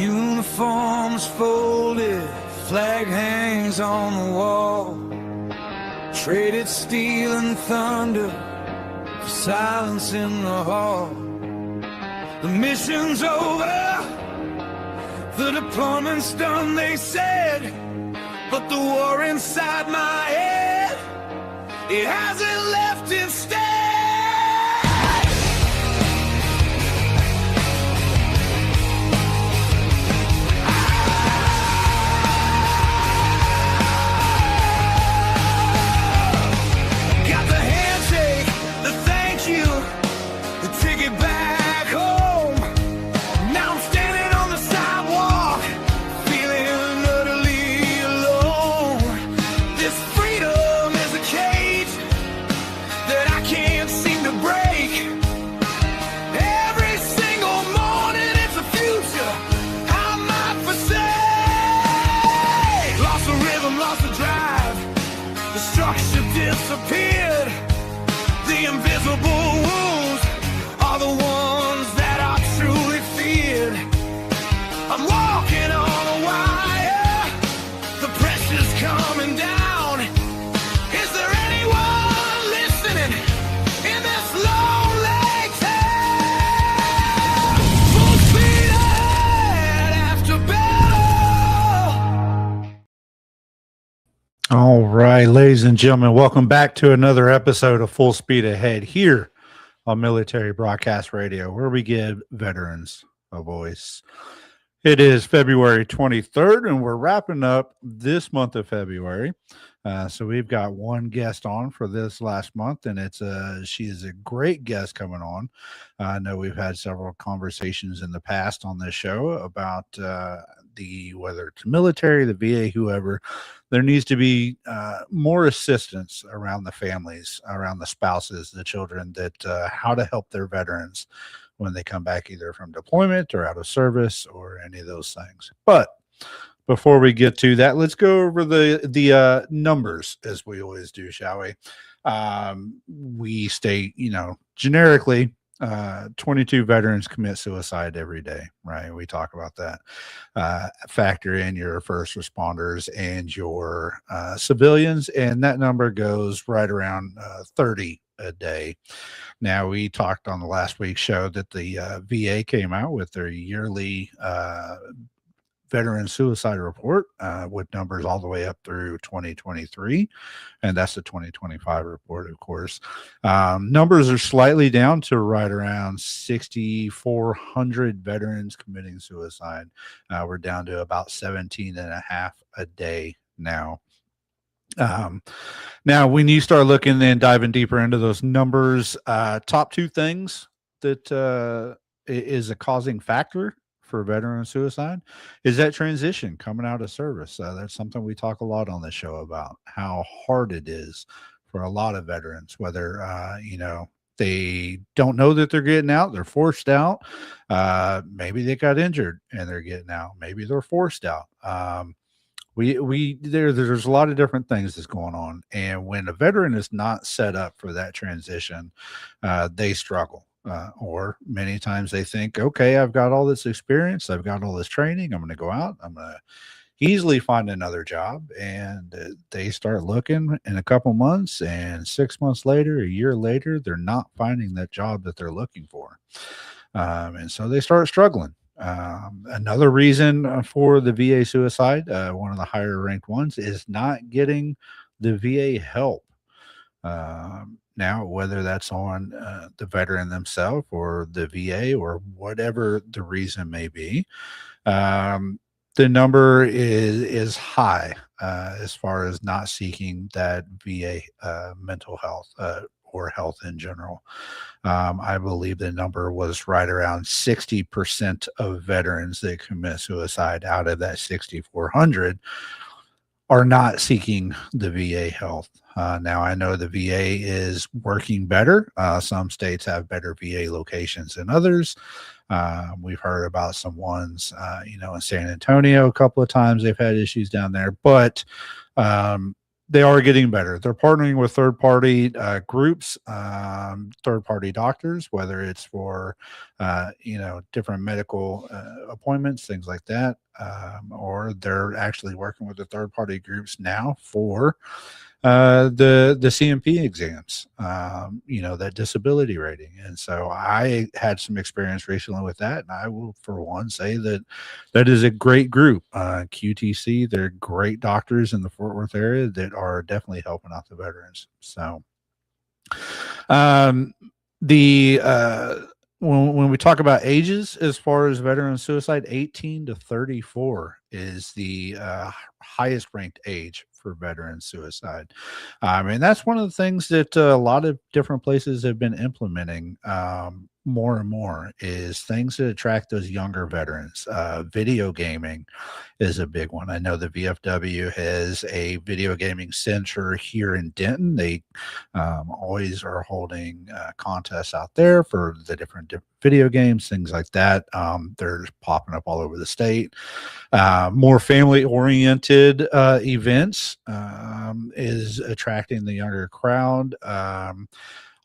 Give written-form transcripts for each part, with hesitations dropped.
Uniforms folded, flag hangs on the wall. Traded steel and thunder for silence in the hall. The mission's over, the deployment's done, they said. But the war inside my head, it hasn't left its stain. Disappeared. The invisible wounds are the ones that are truly feared. I'm walking on a wire, the pressure's coming down. Is there anyone listening in this lonely town? Full speed ahead after battle. All right, ladies and gentlemen, welcome back to another episode of Full Speed Ahead here on Military Broadcast Radio, where we give veterans a voice. It is February 23rd, and we're wrapping up this month of February. So we've got one guest on for this last month, and she is a great guest coming on. I know we've had several conversations in the past on this show about whether it's military, the VA, whoever. There needs to be more assistance around the families, around the spouses, the children, how to help their veterans when they come back either from deployment or out of service or any of those things. But before we get to that, let's go over the numbers as we always do, shall we? We state, generically, 22 veterans commit suicide every day, right? We talk about that. Factor in your first responders and your civilians, and that number goes right around 30 a day. Now, we talked on the last week's show that the VA came out with their yearly veteran suicide report with numbers all the way up through 2023, and that's the 2025 report, of course. Numbers are slightly down to right around 6,400 veterans committing suicide. We're down to about 17 and a half a day now. Now, when you start looking and diving deeper into those numbers, top two things that is a causing factor for veteran suicide is that transition coming out of service. That's something we talk a lot on the show about, how hard it is for a lot of veterans, whether, they don't know that they're getting out, they're forced out. Maybe they got injured and they're getting out. Maybe they're forced out. There's a lot of different things that's going on. And when a veteran is not set up for that transition, they struggle. Or many times they think, okay, I've got all this experience, I've got all this training, I'm going to go out, I'm going to easily find another job. And they start looking in a couple months, and 6 months later, a year later, they're not finding that job that they're looking for. And so they start struggling. Another reason for the VA suicide, one of the higher ranked ones, is not getting the VA help. Now, whether that's on the veteran themselves or the VA or whatever the reason may be, the number is high as far as not seeking that VA mental health or health in general. I believe the number was right around 60% of veterans that commit suicide out of that 6,400 are not seeking the VA health. Now, I know the VA is working better. Some states have better VA locations than others. We've heard about some ones, in San Antonio a couple of times they've had issues down there. But they are getting better. They're partnering with third-party groups, third-party doctors, whether it's for, different medical appointments, things like that, or they're actually working with the third-party groups now for the CMP exams, that disability rating. And so I had some experience recently with that, and I will, for one, say that that is a great group. QTC, they're great doctors in the Fort Worth area that are definitely helping out the veterans. So, the when we talk about ages, as far as veteran suicide, 18 to 34 is the highest ranked age for veteran suicide. And that's one of the things that a lot of different places have been implementing more and more, is things that attract those younger veterans. Video gaming is a big one. I know the VFW has a video gaming center here in Denton. They always are holding contests out there for the different video games, things like that. They're popping up all over the state. More family-oriented events is attracting the younger crowd.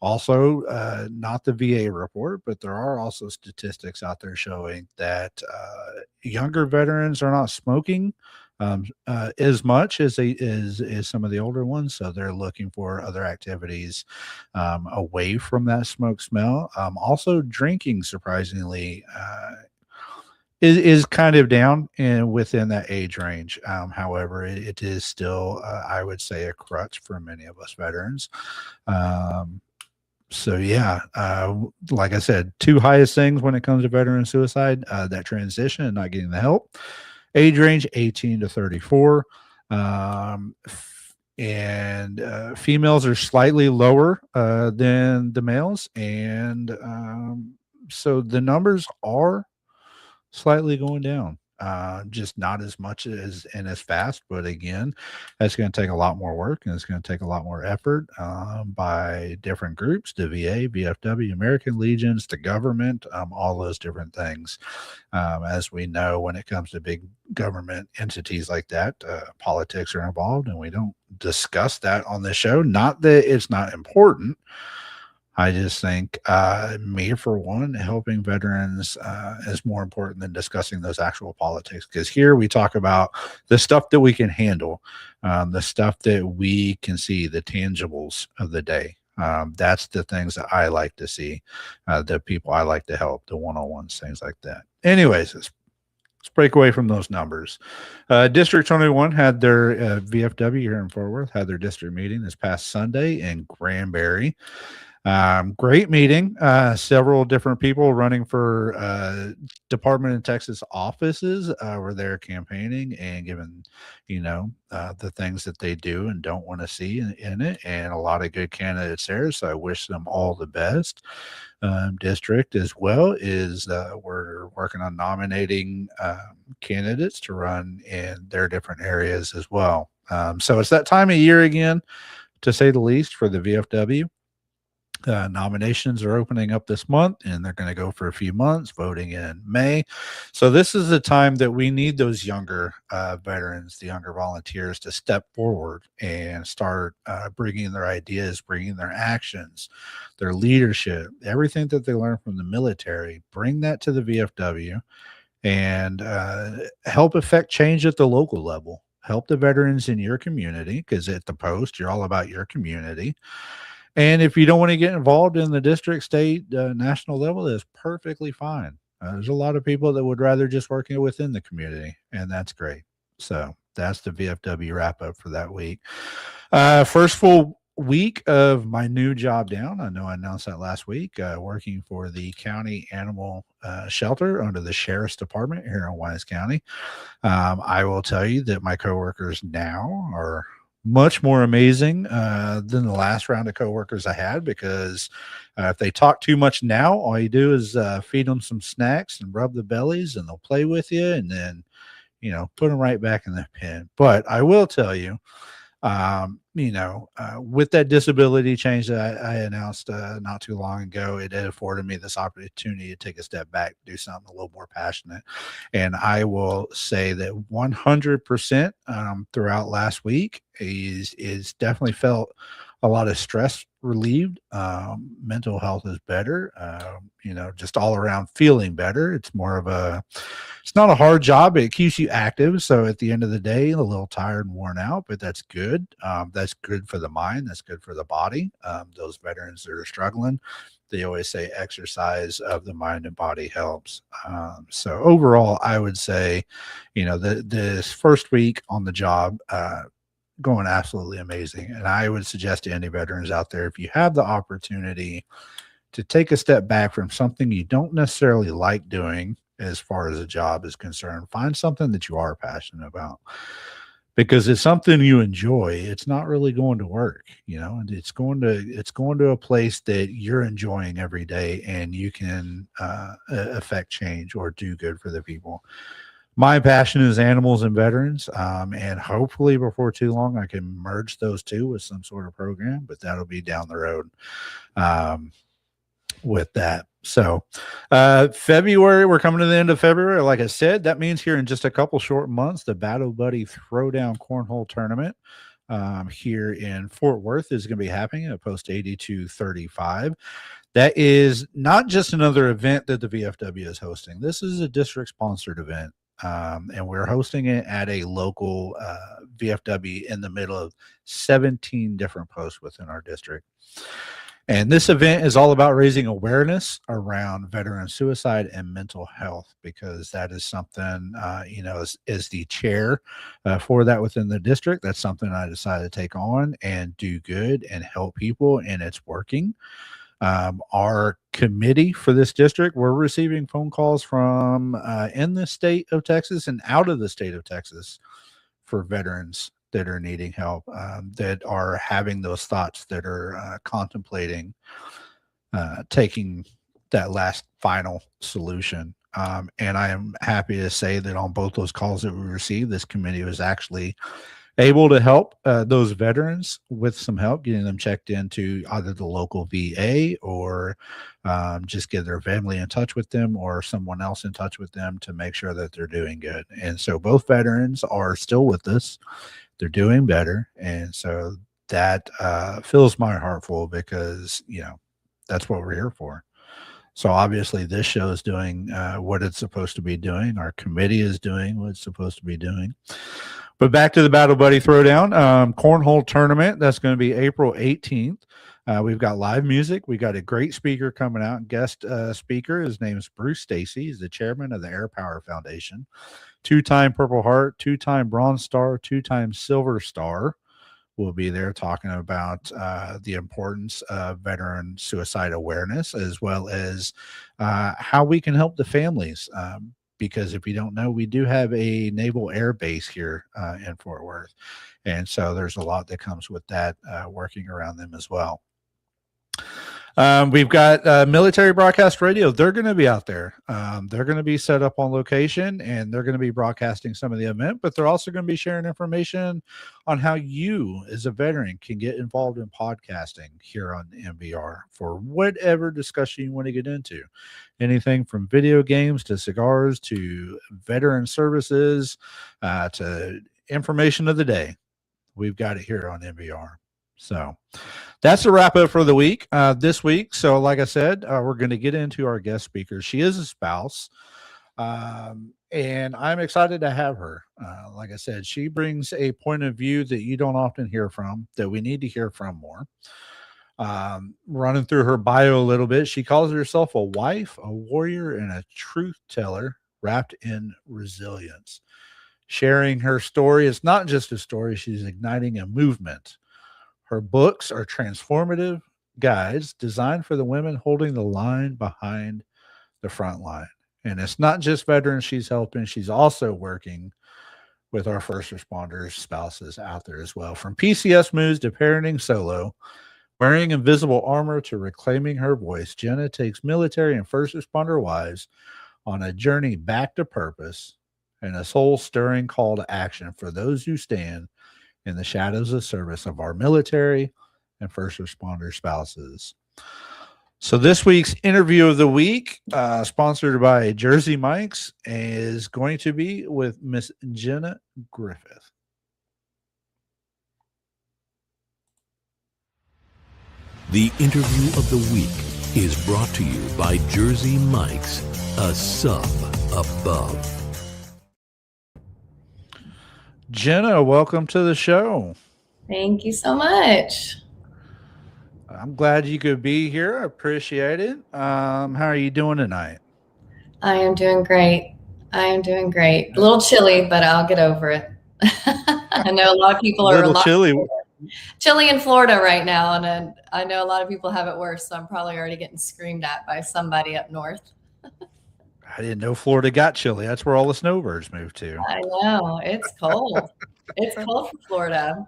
Also, not the VA report, but there are also statistics out there showing that younger veterans are not smoking as much as as some of the older ones. So they're looking for other activities away from that smoke smell. Also, drinking, surprisingly, is kind of down and within that age range. However, it is still, I would say, a crutch for many of us veterans. So yeah, like I said, two highest things when it comes to veteran suicide, that transition and not getting the help. Age range 18 to 34. And females are slightly lower than the males. And so the numbers are slightly going down. Just not as much as and as fast, but again, that's going to take a lot more work, and it's going to take a lot more effort by different groups, the VA, VFW, American Legions, the government, all those different things. As we know, when it comes to big government entities like that, politics are involved, and we don't discuss that on this show. Not that it's not important. I just think, me for one, helping veterans is more important than discussing those actual politics. Because here we talk about the stuff that we can handle, the stuff that we can see, the tangibles of the day. That's the things that I like to see, the people I like to help, the one-on-ones, things like that. Anyways, let's break away from those numbers. District 21 had their VFW here in Fort Worth, had their district meeting this past Sunday in Granbury. Great meeting. Several different people running for Department of Texas offices were there campaigning and giving, the things that they do and don't want to see in it, and a lot of good candidates there. So I wish them all the best. District as well is we're working on nominating candidates to run in their different areas as well. So it's that time of year again, to say the least, for the VFW. Nominations are opening up this month, and they're going to go for a few months, voting in May. So this is the time that we need those younger veterans, the younger volunteers, to step forward and start bringing their ideas, bringing their actions, their leadership, everything that they learn from the military, bring that to the VFW and help affect change at the local level. Help the veterans in your community, because at the post, you're all about your community. And if you don't want to get involved in the district, state, national level, that's perfectly fine. There's a lot of people that would rather just work within the community, and that's great. So that's the VFW wrap up for that week. First full week of my new job down. I know I announced that last week, working for the county animal shelter under the sheriff's department here in Wise County. I will tell you that my coworkers now are much more amazing than the last round of coworkers I had, because if they talk too much now, all you do is feed them some snacks and rub the bellies, and they'll play with you, and then put them right back in the pen. But I will tell you, With that disability change that I announced not too long ago, it afforded me this opportunity to take a step back, do something a little more passionate. And I will say that 100% throughout last week is definitely felt a lot of stress relieved. Mental health is better. Just all around feeling better. It's not a hard job. It keeps you active. So at the end of the day, a little tired and worn out, but that's good. That's good for the mind. That's good for the body. Those veterans that are struggling, they always say exercise of the mind and body helps. So overall, I would say, this first week on the job, going absolutely amazing. And I would suggest to any veterans out there, if you have the opportunity to take a step back from something you don't necessarily like doing as far as a job is concerned, find something that you are passionate about, because it's something you enjoy. It's not really going to work, and it's going to a place that you're enjoying every day, and you can affect change or do good for the people. My passion is animals and veterans, and hopefully before too long I can merge those two with some sort of program, but that'll be down the road with that. So February, we're coming to the end of February. Like I said, that means here in just a couple short months, the Battle Buddy Throwdown Cornhole Tournament here in Fort Worth is going to be happening at Post 8235. That is not just another event that the VFW is hosting. This is a district-sponsored event. And we're hosting it at a local VFW in the middle of 17 different posts within our district. And this event is all about raising awareness around veteran suicide and mental health, because that is something, as the chair for that within the district, that's something I decided to take on and do good and help people, and it's working. Our committee for this district, we're receiving phone calls from in the state of Texas and out of the state of Texas for veterans that are needing help, that are having those thoughts, that are contemplating taking that last final solution. And I am happy to say that on both those calls that we received, this committee was actually able to help those veterans with some help, getting them checked into either the local VA or just get their family in touch with them or someone else in touch with them to make sure that they're doing good. And so both veterans are still with us. They're doing better. And so that fills my heart full, because, that's what we're here for. So obviously this show is doing what it's supposed to be doing. Our committee is doing what it's supposed to be doing. But back to the Battle Buddy Throwdown Cornhole Tournament. That's going to be April 18th. We've got live music. We got a great speaker coming out, guest speaker. His name is Bruce Stacy. He's the chairman of the Air Power Foundation. 2-time Purple Heart, 2-time Bronze Star, 2-time Silver Star will be there talking about the importance of veteran suicide awareness, as well as how we can help the families. Because if you don't know, we do have a naval air base here in Fort Worth. And so there's a lot that comes with that, working around them as well. We've got Military Broadcast Radio. They're going to be out there. They're going to be set up on location, and they're going to be broadcasting some of the event, but they're also going to be sharing information on how you as a veteran can get involved in podcasting here on MBR for whatever discussion you want to get into. Anything from video games to cigars to veteran services to information of the day. We've got it here on MBR. So that's a wrap up for the week, this week. So like I said, we're going to get into our guest speaker. She is a spouse, and I'm excited to have her. Like I said, she brings a point of view that you don't often hear from, that we need to hear from more. Running through her bio a little bit, she calls herself a wife, a warrior, and a truth teller wrapped in resilience. Sharing her story, it's not just a story, she's igniting a movement. Her books are transformative guides designed for the women holding the line behind the front line. And it's not just veterans she's helping, she's also working with our first responders, spouses out there as well. From PCS moves to parenting solo, wearing invisible armor to reclaiming her voice, Jenna takes military and first responder wives on a journey back to purpose and a soul-stirring call to action for those who stand in the shadows of service of our military and first responder spouses. So this week's interview of the week, sponsored by Jersey Mike's, is going to be with Miss Jenna Griffith. The interview of the week is brought to you by Jersey Mike's, a sub above. Jenna, welcome to the show. Thank you so much. I'm glad you could be here. I appreciate it. How are you doing tonight? I am doing great. A little chilly, but I'll get over it. I know a lot of people are chilly in Florida right now, and I know a lot of people have it worse, so I'm probably already getting screamed at by somebody up north. I didn't know Florida got chilly. That's where all the snowbirds moved to. I know. It's cold. It's cold for Florida.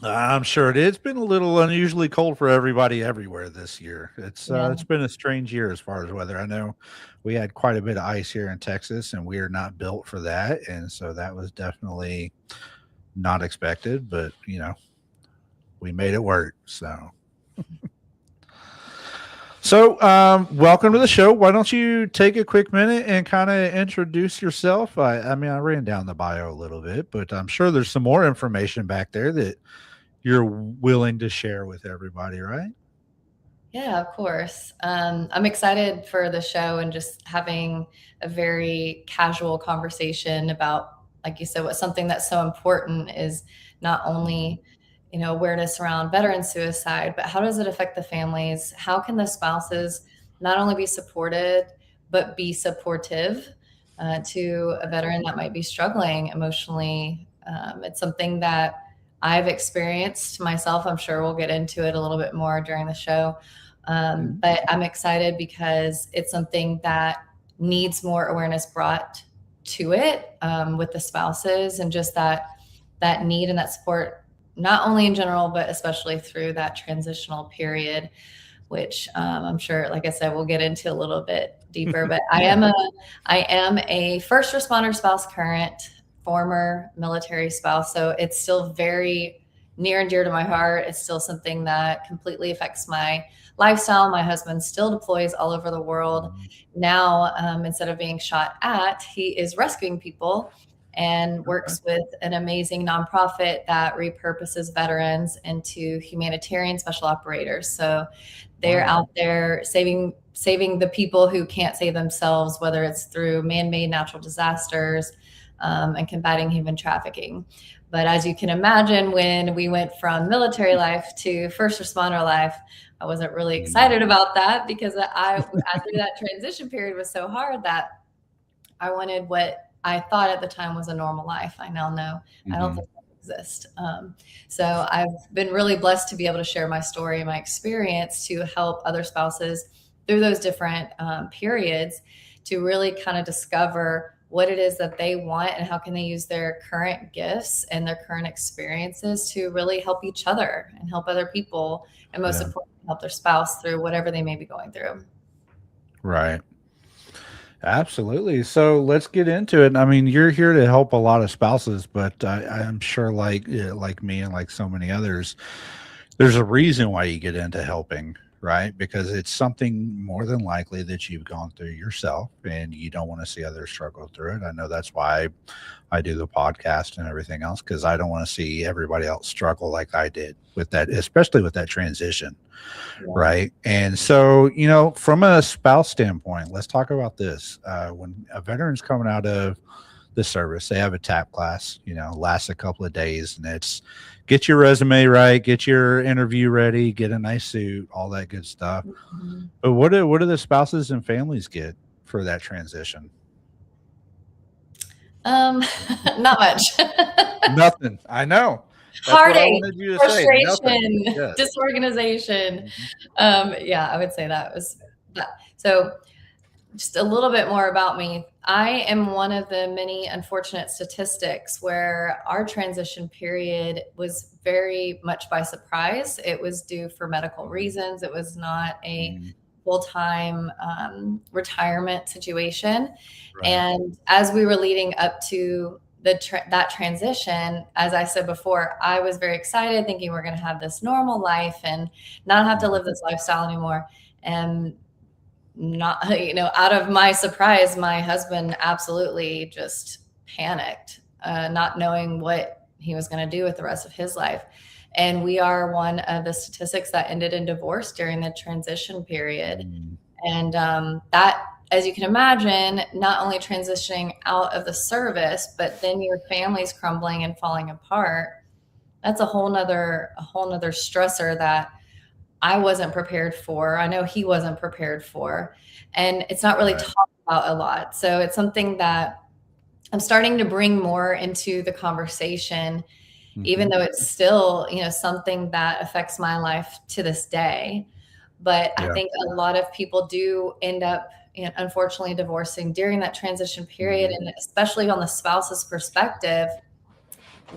I'm sure it is. It's been a little unusually cold for everybody everywhere this year. It's been a strange year as far as weather. I know we had quite a bit of ice here in Texas, and we are not built for that, and so that was definitely not expected. But we made it work. So, welcome to the show. Why don't you take a quick minute and kind of introduce yourself? I ran down the bio a little bit, but I'm sure there's some more information back there that you're willing to share with everybody, right? Yeah, of course. I'm excited for the show and just having a very casual conversation about, like you said, what something that's so important is not only awareness around veteran suicide, but how does it affect the families? How can the spouses not only be supported, but be supportive to a veteran that might be struggling emotionally? It's something that I've experienced myself. I'm sure we'll get into it a little bit more during the show. But I'm excited because it's something that needs more awareness brought to it with the spouses, and just that need and that support, not only in general, but especially through that transitional period, which I'm sure, like I said, we'll get into a little bit deeper. But I am a first responder spouse, current, former military spouse. So it's still very near and dear to my heart. It's still something that completely affects my lifestyle. My husband still deploys all over the world. Now, instead of being shot at, he is rescuing people and works with an amazing nonprofit that repurposes veterans into humanitarian special operators. So they're out there saving the people who can't save themselves, whether it's through man-made natural disasters and combating human trafficking. But as you can imagine, when we went from military life to first responder life, I wasn't really excited about that, because after that transition period was so hard that I wanted what I thought at the time was a normal life. I now know I don't think that exists. So I've been really blessed to be able to share my story and my experience to help other spouses through those different periods to really kind of discover what it is that they want and how can they use their current gifts and their current experiences to really help each other and help other people, and most importantly, help their spouse through whatever they may be going through. Right. Absolutely. So let's get into it. I mean, you're here to help a lot of spouses, but I'm sure like me and like so many others, there's a reason why you get into helping, right? Because it's something more than likely that you've gone through yourself and you don't want to see others struggle through it. I know that's why I do the podcast and everything else, because I don't want to see everybody else struggle like I did with that, especially with that transition. Right. And so, from a spouse standpoint, let's talk about this. When a veteran's coming out of the service, they have a TAP class, lasts a couple of days, and it's get your resume right, get your interview ready, get a nice suit, all that good stuff. But what do the spouses and families get for that transition? Not much. Nothing. I know. Heartache, frustration, disorganization. I would say that was that. So just a little bit more about me. I am one of the many unfortunate statistics where our transition period was very much by surprise. It was due for medical reasons. It was not a full-time retirement situation. Right. And as we were leading up to that transition, as I said before, I was very excited thinking we're going to have this normal life and not have to live this lifestyle anymore. And not, out of my surprise, my husband absolutely just panicked, not knowing what he was going to do with the rest of his life. And we are one of the statistics that ended in divorce during the transition period. And that, as you can imagine, not only transitioning out of the service, but then your family's crumbling and falling apart. That's a whole nother stressor that I wasn't prepared for. I know he wasn't prepared for, and it's not really talked about a lot. So it's something that I'm starting to bring more into the conversation, even though it's still, something that affects my life to this day. But I think a lot of people do end up, unfortunately, divorcing during that transition period. And especially on the spouse's perspective,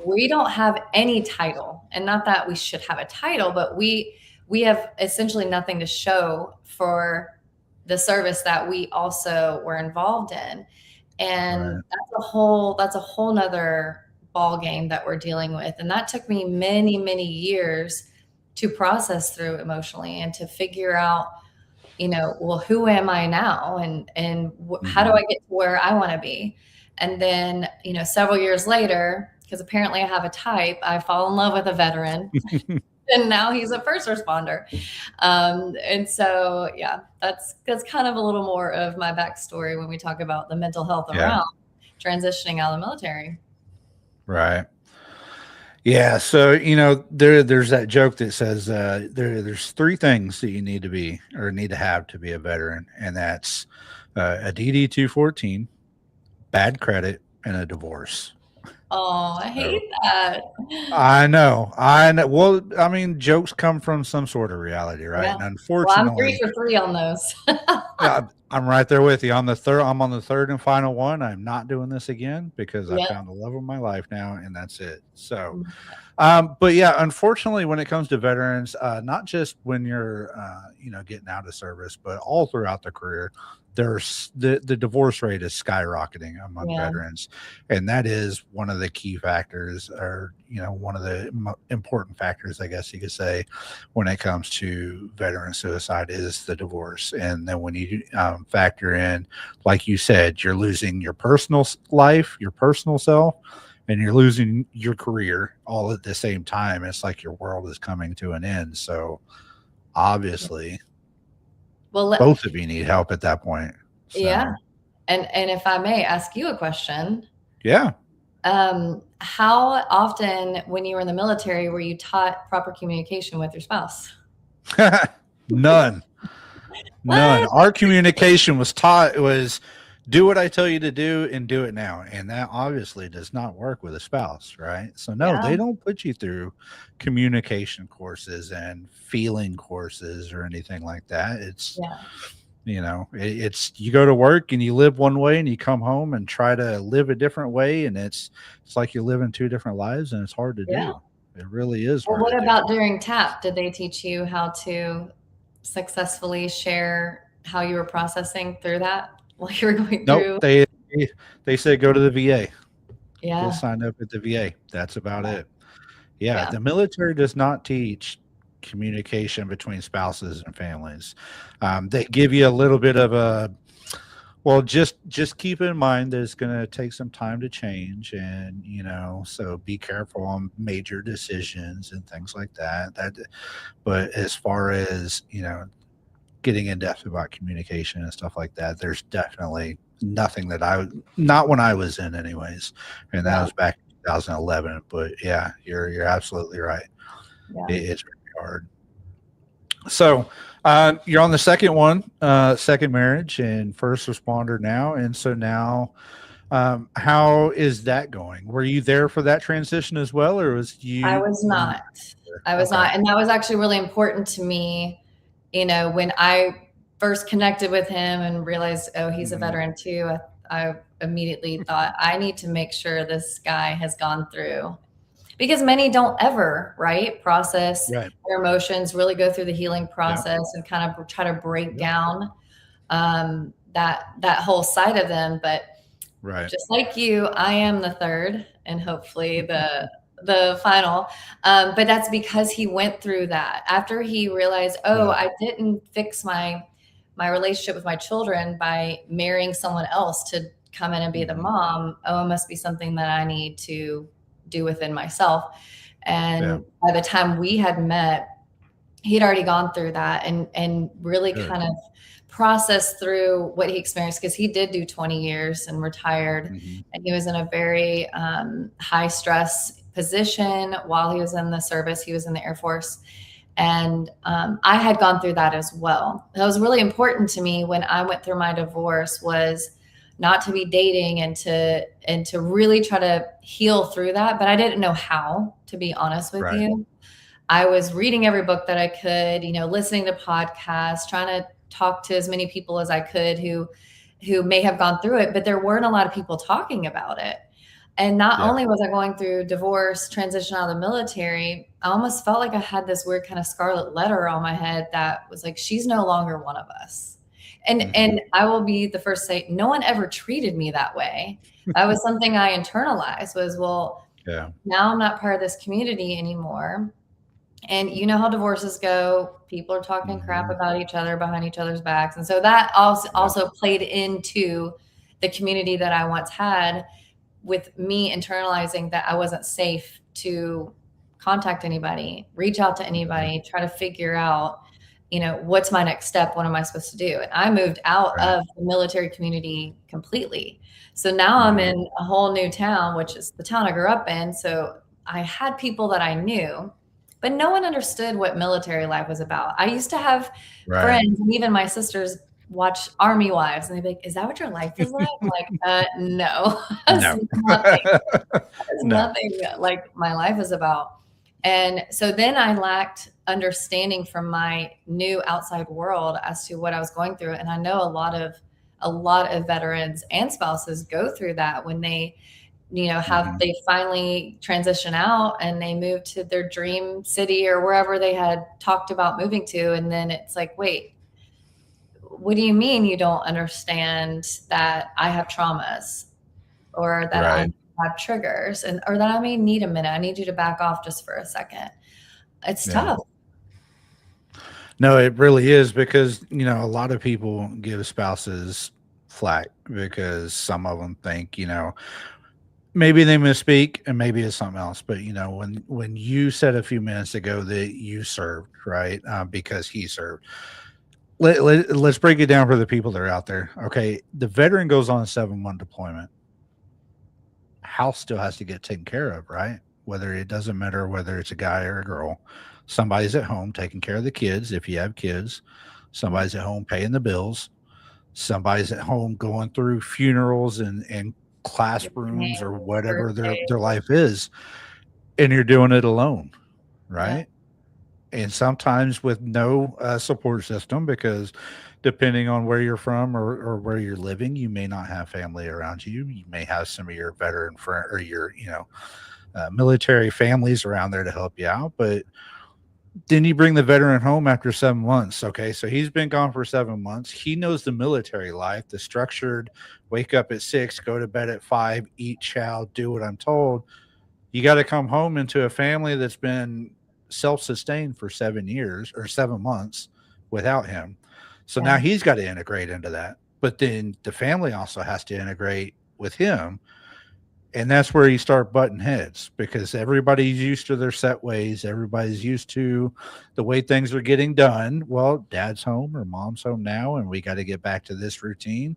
we don't have any title, and not that we should have a title, but we have essentially nothing to show for the service that we also were involved in. And that's a whole nother ball game that we're dealing with. And that took me many, many years to process through emotionally and to figure out, well, who am I now? And how do I get to where I want to be? And then, several years later, because apparently I have a type, I fall in love with a veteran. And now he's a first responder. And so, that's kind of a little more of my backstory when we talk about the mental health around transitioning out of the military. Right. Yeah. So, there's that joke that says there's three things that you need to have to be a veteran. And that's a DD-214, bad credit, and a divorce. Oh, I hate that. I know. Well, I mean, jokes come from some sort of reality, right? Yeah. And unfortunately, I'm 3 for 3 on those. I'm right there with you. I'm on the third and final one. I'm not doing this again because I found the love of my life now, and that's it. So, but unfortunately, when it comes to veterans, not just when you're, getting out of service, but all throughout the career, there's the divorce rate is skyrocketing among veterans. And that is one of the key factors, or, one of the important factors, I guess you could say, when it comes to veteran suicide is the divorce. And then when you factor in, like you said, you're losing your personal life, your personal self, and you're losing your career all at the same time. It's like your world is coming to an end. So obviously, both of you need help at that point. So. Yeah. And if I may ask you a question. Yeah. How often when you were in the military were you taught proper communication with your spouse? None. None. Our communication was do what I tell you to do and do it now. And that obviously does not work with a spouse, right? So no, they don't put you through communication courses and feeling courses or anything like that. It's, it's, you go to work and you live one way and you come home and try to live a different way. And it's like you're living two different lives, and it's hard to do. It really is. Well, what about during TAP? Did they teach you how to successfully share how you were processing through that? While you were going through? Nope, they said go to the VA. Yeah. Just sign up at the VA. That's about it. Yeah, the military does not teach communication between spouses and families. They give you a little bit of just keep in mind that it's going to take some time to change, and so be careful on major decisions and things like that. But as far as getting in depth about communication and stuff like that, there's definitely nothing not when I was in anyways. And that was back in 2011. But yeah, you're absolutely right. It's really hard. So you're on the second one, second marriage and first responder now. And so now, how is that going? Were you there for that transition as well? Or was you? I was not. And that was actually really important to me. When I first connected with him and realized, he's a veteran too, I immediately thought, I need to make sure this guy has gone through, because many don't ever, process their emotions, really go through the healing process and kind of try to break down that whole side of them. But Right. Just like you, I am the third and hopefully the final. But that's because he went through that. After he realized, oh, Yeah. I didn't fix my relationship with my children by marrying someone else to come in and be the Mhm. mom. Oh, it must be something that I need to do within myself. Yeah. And by the time we had met, he'd already gone through that and really Good. kind of processed through what he experienced, because he did do 20 years and retired, Mhm. and he was in a very high stress position while he was in the service. He was in the Air Force, and I had gone through that as well. That was really important to me when I went through my divorce, was not to be dating and to really try to heal through that, but I didn't know how, to be honest with Right. you. I was reading every book that I could, listening to podcasts, trying to talk to as many people as I could who may have gone through it, but there weren't a lot of people talking about it. And not Yeah. only was I going through divorce, transition out of the military, I almost felt like I had this weird kind of scarlet letter on my head that was like, she's no longer one of us. And Mhm. and I will be the first to say, no one ever treated me that way. That was something I internalized, was, well, Yeah. now I'm not part of this community anymore. And you know how divorces go. People are talking crap Mhm. about each other behind each other's backs. And so that also Yeah. also played into the community that I once had, with me internalizing that I wasn't safe to contact anybody, reach out to Mhm. anybody, try to figure out, what's my next step? What am I supposed to do? And I moved out Right. of the military community completely. So now I'm Mhm. in a whole new town, which is the town I grew up in. So I had people that I knew, but no one understood what military life was about. I used to have Right. friends, and even my sisters watch Army Wives, and they'd be like, "Is that what your life is like?" I'm like, no, that's No. nothing. That's No. nothing like my life is about. And so then I lacked understanding from my new outside world as to what I was going through. And I know a lot of veterans and spouses go through that when they, Mhm. they finally transition out and they move to their dream city or wherever they had talked about moving to. And then it's like, wait, what do you mean you don't understand that I have traumas, or that I Right. have triggers, and or that I may need a minute. I need you to back off just for a second. It's Yeah. tough. No, it really is because, a lot of people give spouses flack because some of them think, maybe they misspeak and maybe it's something else. But, when you said a few minutes ago that you served, right? Because he served. Let's break it down for the people that are out there. Okay. The veteran goes on a 7-month deployment. House still has to get taken care of, right? Whether it doesn't matter whether it's a guy or a girl, somebody's at home taking care of the kids if you have kids, somebody's at home paying the bills, somebody's at home going through funerals and classrooms or whatever their Birthdays. life is, and you're doing it alone, Yeah. right? And sometimes with no support system because depending on where you're from or where you're living, you may not have family around you. You may have some of your veteran friend or your military families around there to help you out. But then you bring the veteran home after 7 months. Okay, so he's been gone for 7 months. He knows the military life, the structured wake up at 6, go to bed at 5, eat chow, do what I'm told. You got to come home into a family that's been self-sustained for 7 years or 7 months without him. So now Yeah. he's got to integrate into that. But then the family also has to integrate with him. And that's where you start butting heads because everybody's used to their set ways. Everybody's used to the way things are getting done. Well, dad's home or mom's home now, and we got to get back to this routine.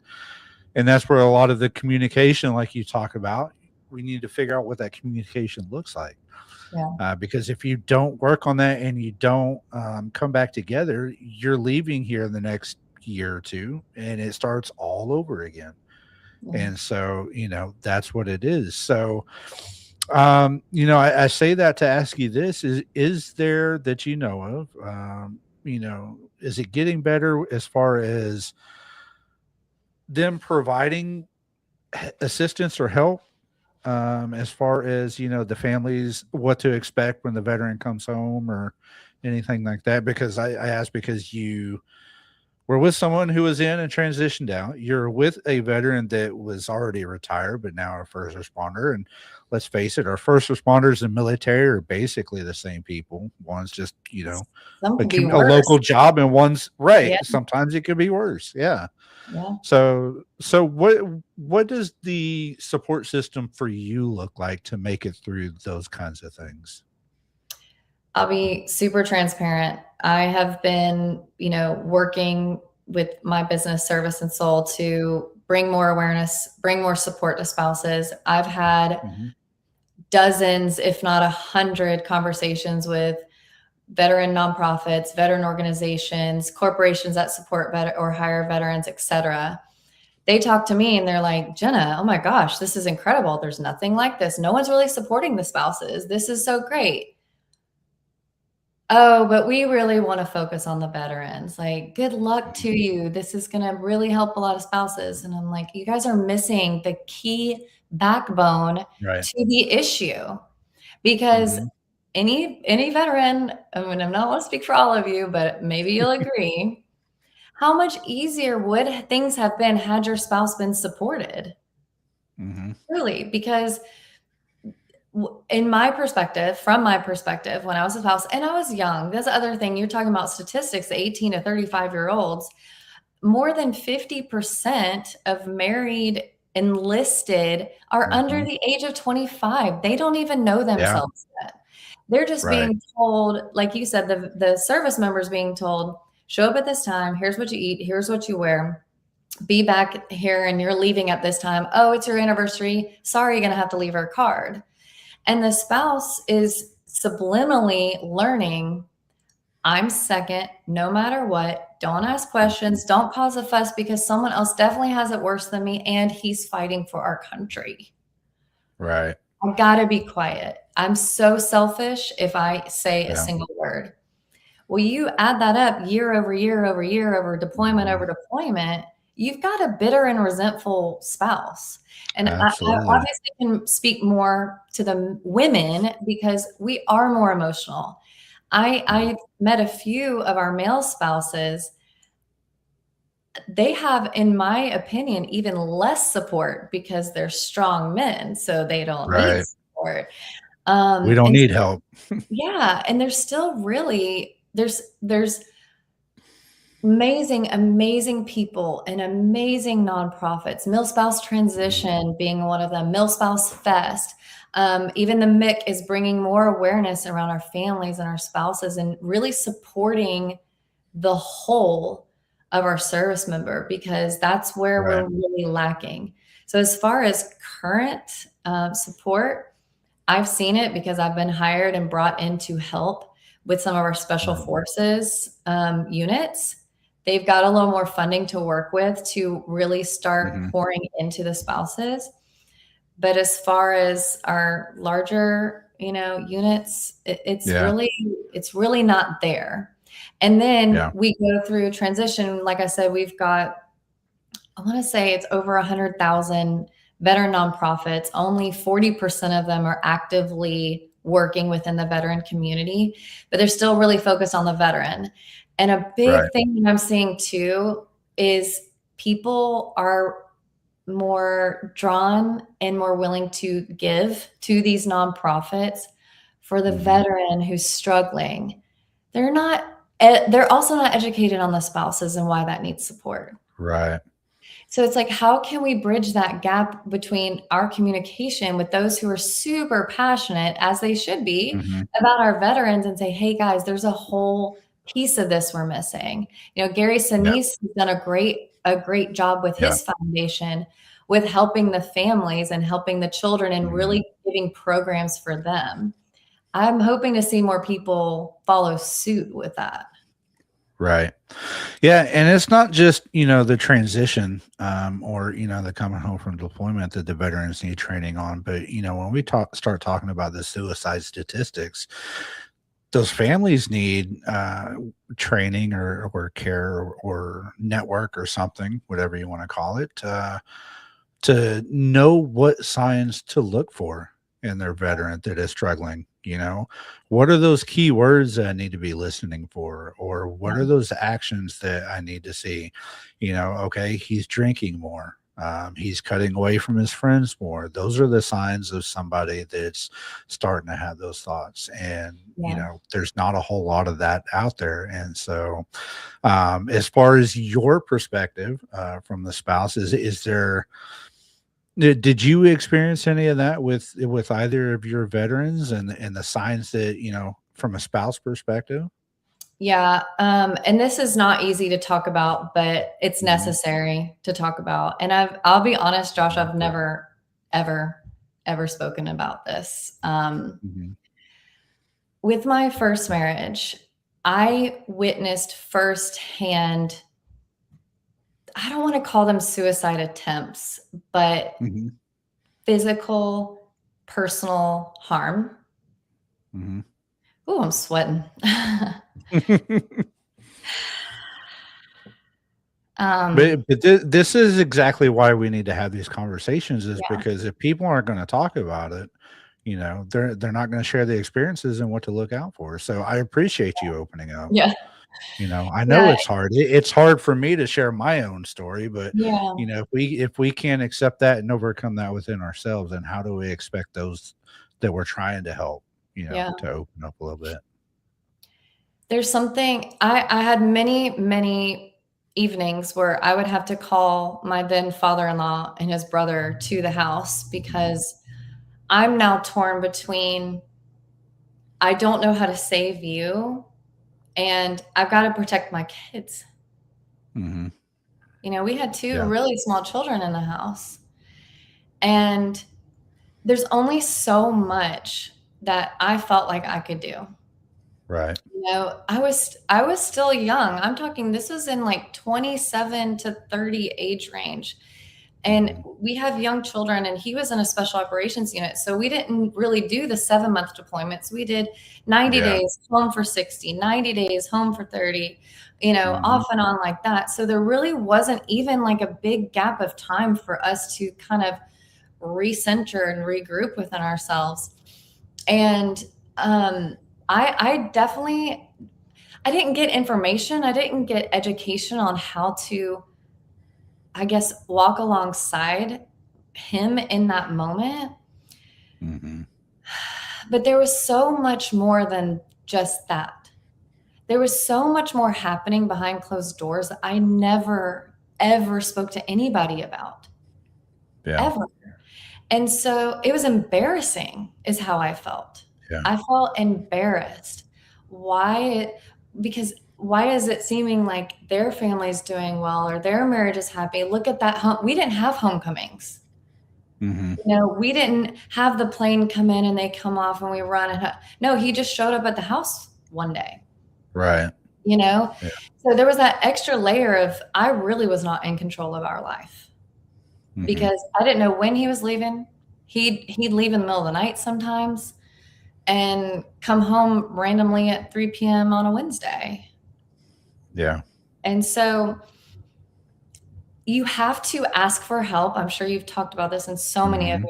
And that's where a lot of the communication, like you talk about, we need to figure out what that communication looks like. Yeah. Because if you don't work on that and you don't come back together, you're leaving here in the next year or two, and it starts all over again. Yeah. And so, that's what it is. So, I say that to ask you this is there that you know of, is it getting better as far as them providing assistance or help as far as the families what to expect when the veteran comes home or anything like that because I ask because you We're with someone who was in and transitioned out. You're with a veteran that was already retired, but now a first responder. And let's face it, our first responders and military are basically the same people. One's just, Some could be a worse. local job, and one's right. Yeah. Sometimes it could be worse. Yeah. Yeah. So what does the support system for you look like to make it through those kinds of things? I'll be super transparent. I have been, working with my business, Service and Soul, to bring more awareness, bring more support to spouses. I've had dozens, if not 100 conversations with veteran nonprofits, veteran organizations, corporations that support or hire veterans, etc. They talk to me and they're like, Jenna, oh my gosh, this is incredible. There's nothing like this. No one's really supporting the spouses. This is so great. Oh, but we really want to focus on the veterans. Like, good luck to you. This is going to really help a lot of spouses. And I'm like, you guys are missing the key backbone to the issue, because any veteran, I mean, I'm not want to speak for all of you, but maybe you'll agree. How much easier would things have been had your spouse been supported? Really, because from my perspective, when I was a spouse and I was young, that's the other thing. You're talking about statistics, the 18 to 35-year-olds, more than 50% of married enlisted are under the age of 25. They don't even know themselves yet. They're just being told, like you said, the service members being told, show up at this time. Here's what you eat. Here's what you wear. Be back here and you're leaving at this time. Oh, it's your anniversary. Sorry, you're going to have to leave our card. And the spouse is subliminally learning, I'm second, no matter what. Don't ask questions. Don't cause a fuss, because someone else definitely has it worse than me, and he's fighting for our country. Right. I gotta be quiet. I'm so selfish if I say a single word. Well, you add that up year over year over year over deployment over deployment, you've got a bitter and resentful spouse. And I obviously can speak more to the women because we are more emotional. I've met a few of our male spouses. They have, in my opinion, even less support because they're strong men. So they don't need support. We don't need help. Yeah. And there's still really, there's amazing people and amazing nonprofits. MilSpouse Transition being one of them, MilSpouse Fest. Even the MIC is bringing more awareness around our families and our spouses and really supporting the whole of our service member, because that's where we're really lacking. So as far as current support, I've seen it because I've been hired and brought in to help with some of our special forces units. They've got a little more funding to work with to really start pouring into the spouses. But as far as our larger, units, it's really not there. And then we go through transition. Like I said, we've got, I want to say it's over 100,000 veteran nonprofits. Only 40% of them are actively working within the veteran community, but they're still really focused on the veteran. And a big thing that I'm seeing too is people are more drawn and more willing to give to these nonprofits for the veteran who's struggling. They're also not educated on the spouses and why that needs support. Right. So it's like, how can we bridge that gap between our communication with those who are super passionate, as they should be, about our veterans, and say, hey guys, there's a whole piece of this we're missing. Gary Sinise has done a great job with his foundation with helping the families and helping the children and really giving programs for them. I'm hoping to see more people follow suit with that. Right. Yeah. And it's not just, the transition or, the coming home from deployment that the veterans need training on. But, when we start talking about the suicide statistics, those families need training or care or network or something, whatever you want to call it, to know what signs to look for in their veteran that is struggling. You know, what are those key words that I need to be listening for? Or what are those actions that I need to see? You know, okay, he's drinking more. He's cutting away from his friends more. Those are the signs of somebody that's starting to have those thoughts. And, you know, there's not a whole lot of that out there. And so, as far as your perspective from the spouse, is there, did you experience any of that with either of your veterans and the signs that, you know, from a spouse perspective? Yeah. And this is not easy to talk about, but it's necessary to talk about. And I'll be honest, Josh, I've never, ever spoken about this. With my first marriage, I witnessed firsthand, I don't want to call them suicide attempts, but physical, personal harm. Oh, I'm sweating. But this is exactly why we need to have these conversations, is because if people aren't going to talk about it, you know, they're not going to share the experiences and what to look out for. So I appreciate you opening up. You know, I know it's hard. It's hard for me to share my own story, but you know, if we can't accept that and overcome that within ourselves, then how do we expect those that we're trying to help, you know, to open up a little bit? There's something I had many evenings where I would have to call my then father-in-law and his brother to the house because I'm now torn between, I don't know how to save you, and I've got to protect my kids. You know, we had two really small children in the house, and there's only so much that I felt like I could do. Right. You know, I was still young. I'm talking, this was in like 27 to 30 age range. And we have young children, and he was in a special operations unit. So we didn't really do the 7-month deployments. We did 90 days, home for 60, 90 days, home for 30, you know, off and on like that. So there really wasn't even like a big gap of time for us to kind of recenter and regroup within ourselves. And I definitely, I didn't get information. I didn't get education on how to, I guess, walk alongside him in that moment. But there was so much more than just that. There was so much more happening behind closed doors that I never, ever spoke to anybody about. Ever. And so it was embarrassing is how I felt. I felt embarrassed. Why? Because why is it seeming like their family's doing well or their marriage is happy? Look at that. We didn't have homecomings. You know, we didn't have the plane come in and they come off and we run. And no, he just showed up at the house one day. Right. You know, so there was that extra layer of, I really was not in control of our life because I didn't know when he was leaving. He'd leave in the middle of the night sometimes and come home randomly at 3 p.m. on a Wednesday. And so you have to ask for help. I'm sure you've talked about this in so many of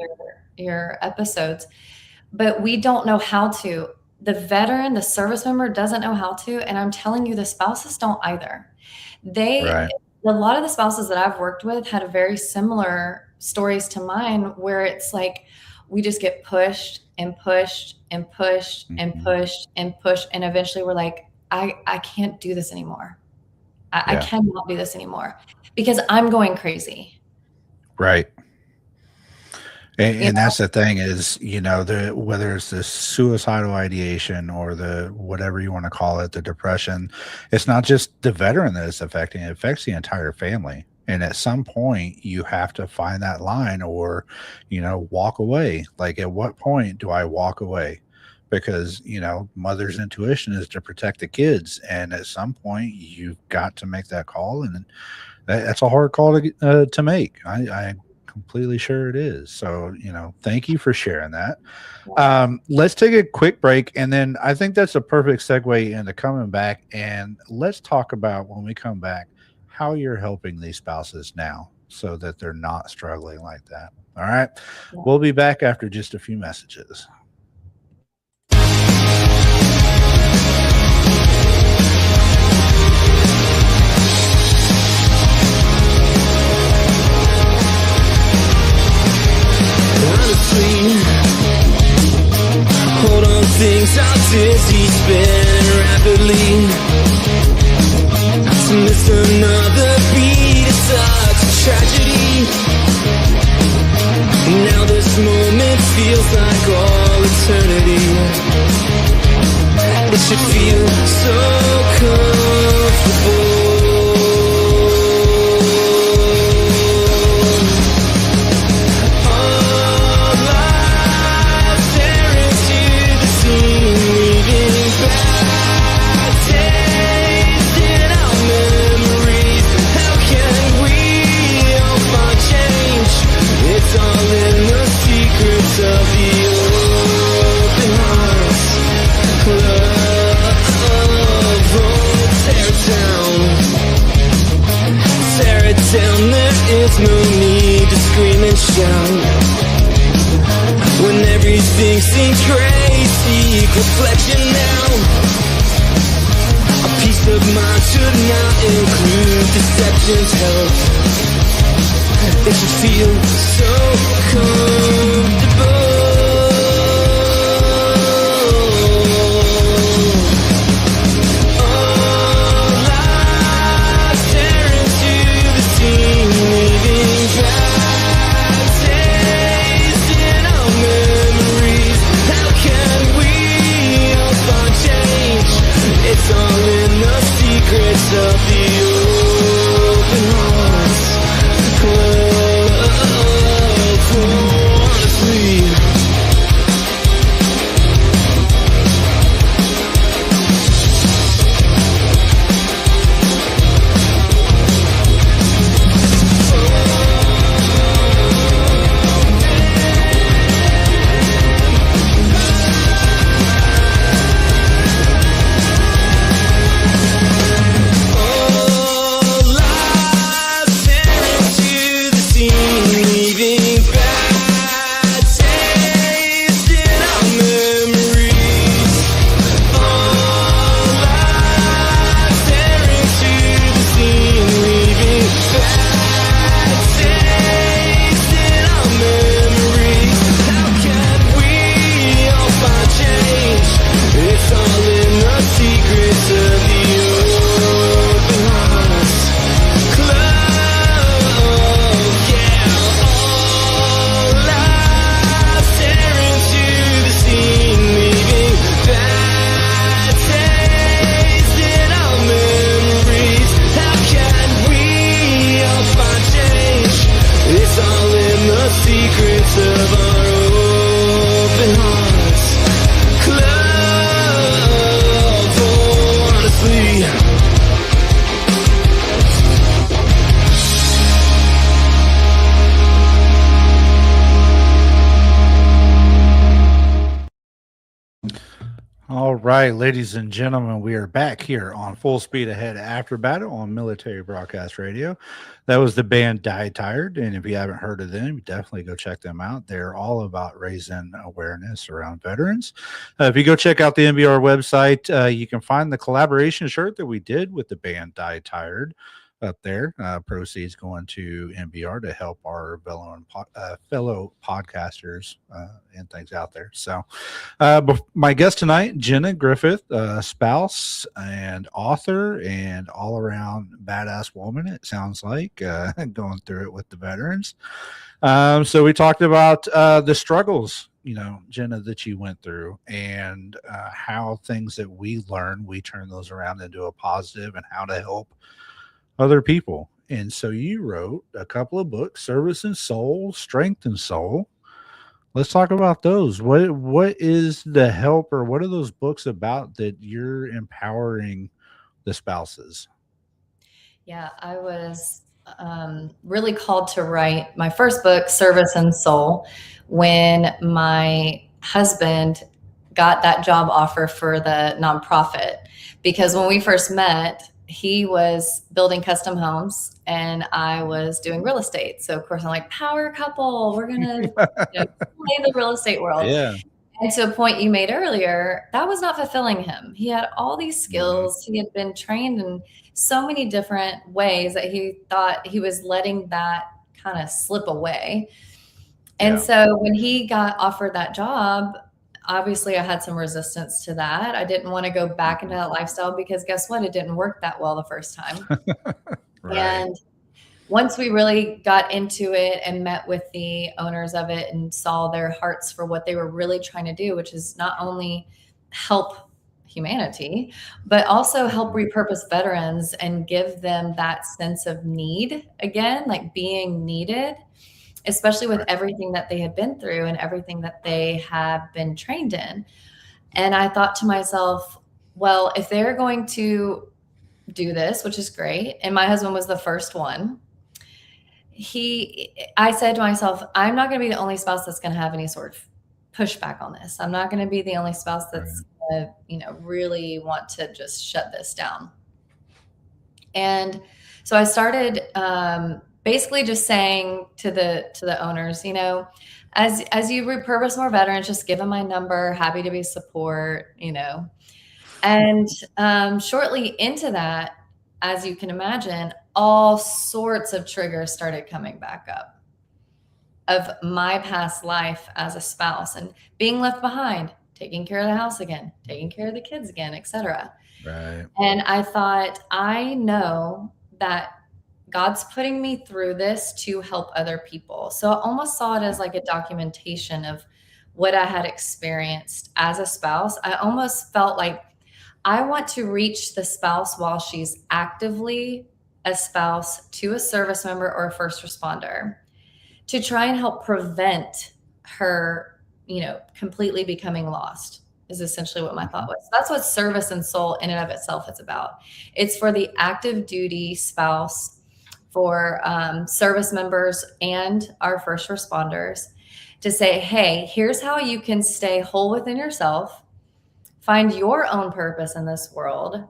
your episodes, but we don't know how to. The veteran, the service member doesn't know how to. And I'm telling you, the spouses don't either. A lot of the spouses that I've worked with had very similar stories to mine where it's like, we just get pushed and pushed and pushed and pushed and pushed. And eventually we're like, I can't do this anymore. I cannot do this anymore because I'm going crazy. Right. And that's the thing is, you know, whether it's the suicidal ideation or the whatever you want to call it, the depression, it's not just the veteran that it's affecting. It affects the entire family. And at some point you have to find that line or, you know, walk away. Like, at what point do I walk away? Because, you know, mother's intuition is to protect the kids. And at some point you've got to make that call. And that's a hard call to make. I'm completely sure it is. So, you know, thank you for sharing that. Let's take a quick break. And then I think that's a perfect segue into coming back. And let's talk about, when we come back, how you're helping these spouses now so that they're not struggling like that. All right. We'll be back after just a few messages. feel so comfortable. All eyes staring to the scene, leaving bad taste in our memories. How can we all find change? It's all in the secrets of the open hearts club. Tear it down, there is no need to scream and shout. When everything seems crazy, reflection now. A peace of mind should not include deception's help. It should feel so comfortable. All eyes staring to the scene, leaving bad taste in our memories. How can we all find change? It's all in the secrets of the open hearts club. Honestly, all eyes staring to the scene, leaving bad taste in our memories. All eyes staring to the scene, leaving bad taste in our memories. How can we all find change? It's all in the secrets of the open hearts club. Yeah, all eyes staring to the scene, leaving bad taste in our memories. How can we all find change? It's all in the secrets of our open hearts club. Oh, honestly. All right, ladies and gentlemen, we are back here on Full Speed Ahead After Battle on Military Broadcast Radio. That was the band Die Tired, and if you haven't heard of them, definitely go check them out. They're all about raising awareness around veterans. If you go check out the NBR website, you can find the collaboration shirt that we did with the band Die Tired up there. Proceeds going to NBR to help our fellow podcasters and things out there. So my guest tonight, Jenna Griffith, spouse and author and all around badass woman, it sounds like, going through it with the veterans. So we talked about the struggles, Jenna, that you went through, and how things that we learn, we turn those around into a positive, and how to help other people. And so you wrote a couple of books, Service and Soul, Strength and Soul. Let's talk about those. What is the help, or what are those books about that you're empowering the spouses? Yeah, I was really called to write my first book, Service and Soul, when my husband got that job offer for the nonprofit. Because when we first met, he was building custom homes and I was doing real estate. So of course I'm like, power couple, we're going to play the real estate world. Yeah. And to a point you made earlier, that was not fulfilling him. He had all these skills. He had been trained in so many different ways that he thought he was letting that kind of slip away. And so when he got offered that job, obviously I had some resistance to that. I didn't want to go back into that lifestyle because guess what? It didn't work that well the first time. Right. And once we really got into it and met with the owners of it and saw their hearts for what they were really trying to do, which is not only help humanity, but also help repurpose veterans and give them that sense of need again, like being needed, especially with everything that they had been through and everything that they have been trained in. And I thought to myself, well, if they're going to do this, which is great, and my husband was the first one, I said to myself, I'm not going to be the only spouse that's going to have any sort of pushback on this. I'm not going to be the only spouse that's going to, really want to just shut this down. And so I started basically just saying to the owners, as you repurpose more veterans, just give them my number. Happy to be support, And shortly into that, as you can imagine, all sorts of triggers started coming back up of my past life as a spouse and being left behind, taking care of the house again, taking care of the kids again, etc. Right. And I thought, I know that God's putting me through this to help other people. So I almost saw it as like a documentation of what I had experienced as a spouse. I almost felt like I want to reach the spouse while she's actively a spouse to a service member or a first responder to try and help prevent her, completely becoming lost is essentially what my thought was. That's what service and soul in and of itself is about. It's for the active duty spouse, for service members and our first responders to say, hey, here's how you can stay whole within yourself, find your own purpose in this world,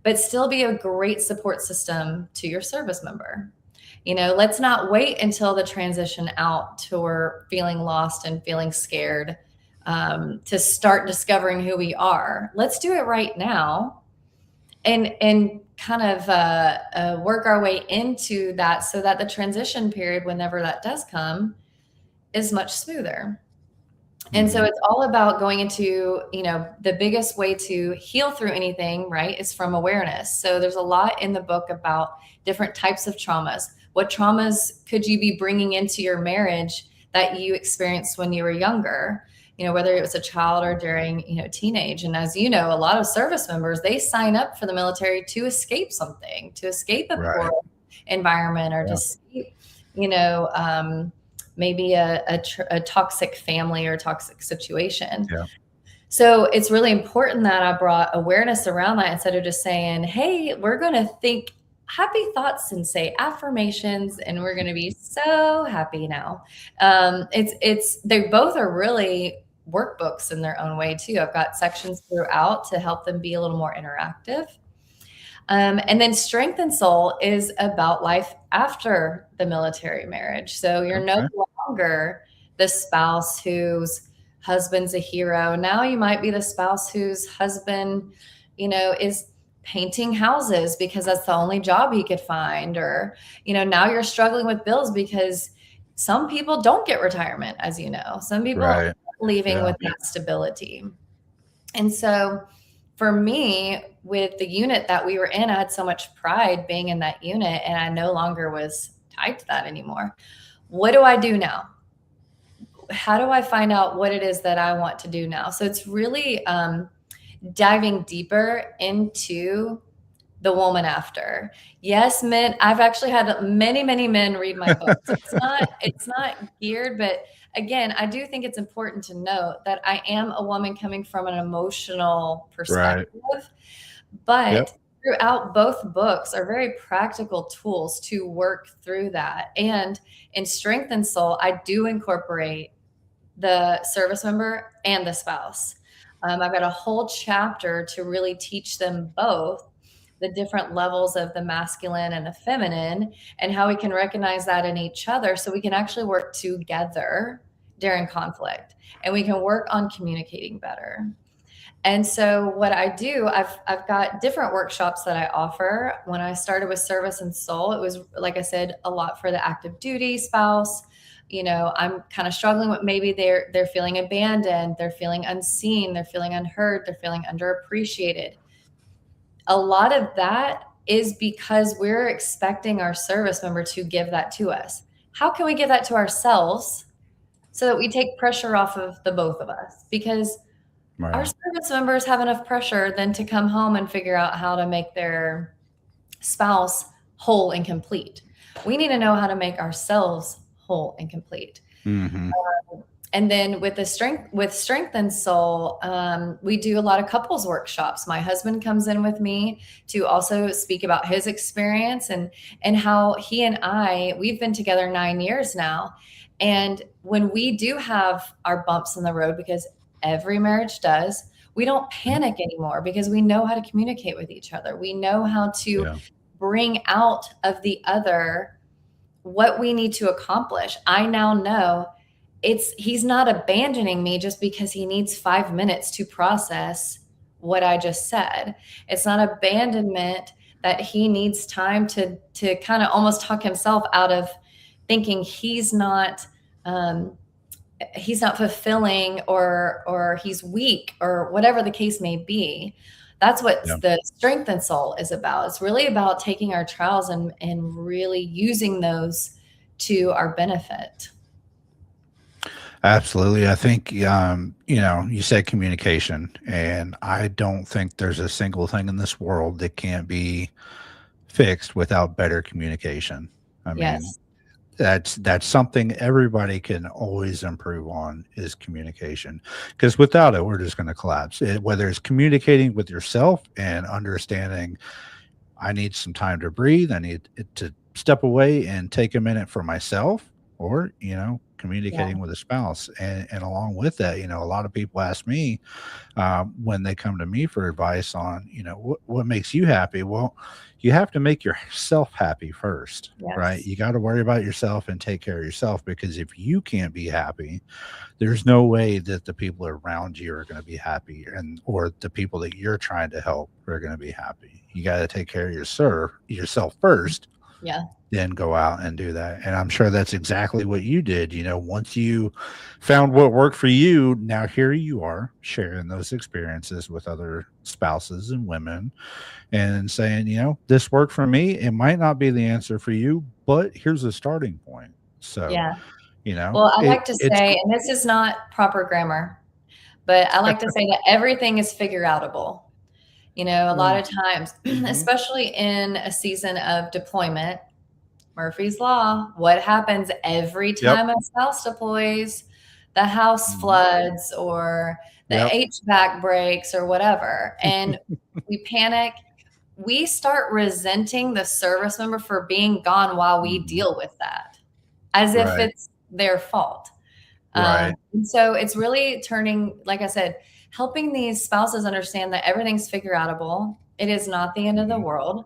but still be a great support system to your service member. Let's not wait until the transition out to we're feeling lost and feeling scared to start discovering who we are. Let's do it right now and kind of work our way into that so that the transition period, whenever that does come, is much smoother. And so it's all about going into, the biggest way to heal through anything, right, is from awareness. So there's a lot in the book about different types of traumas. What traumas could you be bringing into your marriage that you experienced when you were younger? Whether it was a child or during, teenage. And as you know, a lot of service members, they sign up for the military to escape something, to escape a poor environment or to escape, maybe a toxic family or toxic situation. Yeah. So it's really important that I brought awareness around that instead of just saying, hey, we're going to think happy thoughts and say affirmations and we're going to be so happy now. They both are really workbooks in their own way too. I've got sections throughout to help them be a little more interactive. And then Strength and Soul is about life after the military marriage. So you're no longer the spouse whose husband's a hero. Now you might be the spouse whose husband, is painting houses because that's the only job he could find. Or, now you're struggling with bills because some people don't get retirement, as you know. Some people are leaving with that stability. And so for me, with the unit that we were in, I had so much pride being in that unit and I no longer was tied to that anymore. What do I do now? How do I find out what it is that I want to do now? So it's really diving deeper into the woman after. Yes, men. I've actually had many, many men read my book. So it's not geared, but again, I do think it's important to note that I am a woman coming from an emotional perspective, but throughout both books are very practical tools to work through that. And in Strength and Soul, I do incorporate the service member and the spouse. I've got a whole chapter to really teach them both the different levels of the masculine and the feminine and how we can recognize that in each other so we can actually work together during conflict and we can work on communicating better. And so what I do, I've got different workshops that I offer. When I started with Service and Soul, it was, like I said, a lot for the active duty spouse. I'm kind of struggling with maybe they're feeling abandoned, they're feeling unseen, they're feeling unheard, they're feeling underappreciated. A lot of that is because we're expecting our service member to give that to us. How can we give that to ourselves so that we take pressure off of the both of us? Because our Right. service members have enough pressure then to come home and figure out how to make their spouse whole and complete. We need to know how to make ourselves whole and complete. Mm-hmm. And then with Strength and Soul, we do a lot of couples workshops. My husband comes in with me to also speak about his experience and how he and we've been together 9 years now. And when we do have our bumps in the road, because every marriage does, we don't panic anymore because we know how to communicate with each other. We know how to Yeah. bring out of the other what we need to accomplish. I now know he's not abandoning me just because he needs 5 minutes to process what I just said. It's not abandonment that he needs time to kind of almost talk himself out of thinking he's not fulfilling or he's weak or whatever the case may be. That's what the Strength and Soul is about. It's really about taking our trials and really using those to our benefit. Absolutely. I think, you said communication, and I don't think there's a single thing in this world that can't be fixed without better communication. I mean, Yes. that's something everybody can always improve on is communication, because without it, we're just going to collapse. Whether it's communicating with yourself and understanding, I need some time to breathe, I need to step away and take a minute for myself, or, communicating with a spouse. And along with that, a lot of people ask me when they come to me for advice on, what makes you happy? Well, you have to make yourself happy first, right? You got to worry about yourself and take care of yourself, because if you can't be happy, there's no way that the people around you are going to be happy, or the people that you're trying to help are going to be happy. You got to take care of yourself first. Yeah. Then go out and do that. And I'm sure that's exactly what you did. Once you found what worked for you, now here you are sharing those experiences with other spouses and women and saying, this worked for me. It might not be the answer for you, but here's a starting point. So, yeah. Well, I like to it's say, and this is not proper grammar, but I like to say that everything is figure outable. A lot of times, especially in a season of deployment, Murphy's Law, what happens every time a spouse deploys? The house floods or the HVAC breaks or whatever. And we panic. We start resenting the service member for being gone while we deal with that, as if it's their fault. Right. And so it's really turning, like I said, helping these spouses understand that everything's figure outable. It is not the end of the world.